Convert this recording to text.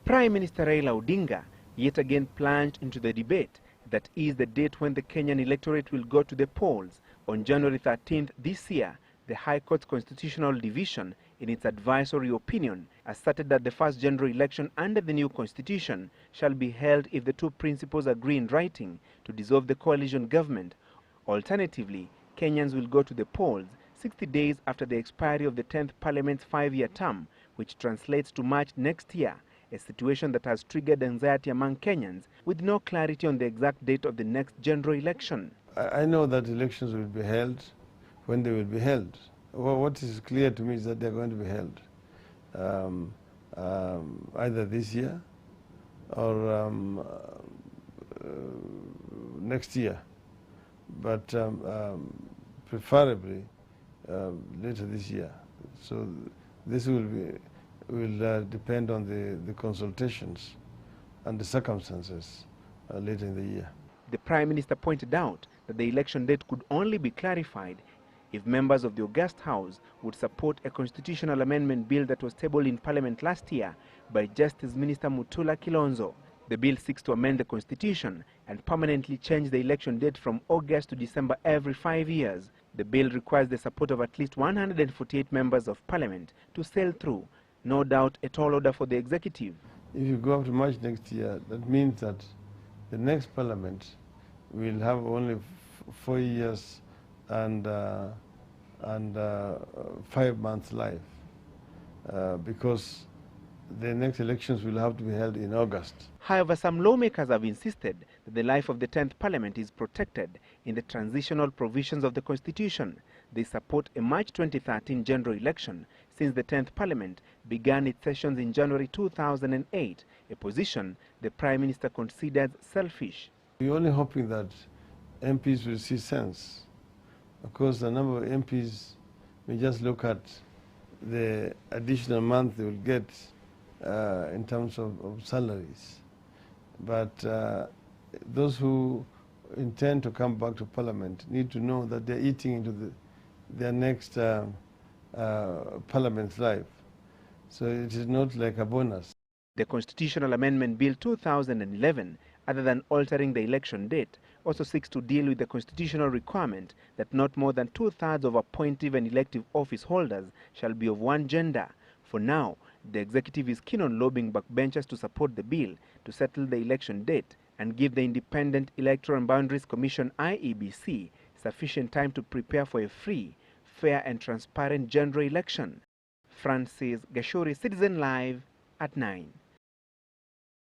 Prime Minister Raila Odinga yet again plunged into the debate that is the date when the Kenyan electorate will go to the polls. On January 13th this year, the High Court's Constitutional Division, in its advisory opinion, asserted that the first general election under the new constitution shall be held if the two principals agree in writing to dissolve the coalition government. Alternatively, Kenyans will go to the polls 60 days after the expiry of the 10th Parliament's 5-year term, which translates to March next year, a situation that has triggered anxiety among Kenyans with no clarity on the exact date of the next general election. I know that elections will be held when they will be held. What is clear to me is that they're going to be held either this year or next year, but preferably later this year. So this will depend on the consultations and the circumstances later in the year. The Prime Minister pointed out that the election date could only be clarified if members of the August House would support a constitutional amendment bill that was tabled in Parliament last year by Justice Minister Mutula. The bill seeks to amend the constitution and permanently change the election date from August to December every 5 years. The bill requires the support of at least 148 members of Parliament to sail through. No doubt a tall order for the executive. If you go up to March next year, that means that the next Parliament will have only 4 years and 5 months life, because the next elections will have to be held in August. However, some lawmakers have insisted that the life of the 10th Parliament is protected in the transitional provisions of the Constitution. They support a March 2013 general election since the 10th Parliament began its sessions in January 2008, a position the Prime Minister considers selfish. We're only hoping that MPs will see sense. Of course, a number of MPs may just look at the additional month they will get in terms of salaries. But those who intend to come back to Parliament need to know that they're eating into their next Parliament's life. So it is not like a bonus. The Constitutional Amendment Bill 2011, other than altering the election date, also seeks to deal with the constitutional requirement that not more than 2/3 of appointive and elective office holders shall be of one gender. For now, the executive is keen on lobbying backbenchers to support the bill to settle the election date and give the Independent Electoral and Boundaries Commission (IEBC) sufficient time to prepare for a free, fair and transparent general election. Francis Gashuri, Citizen Live at 9.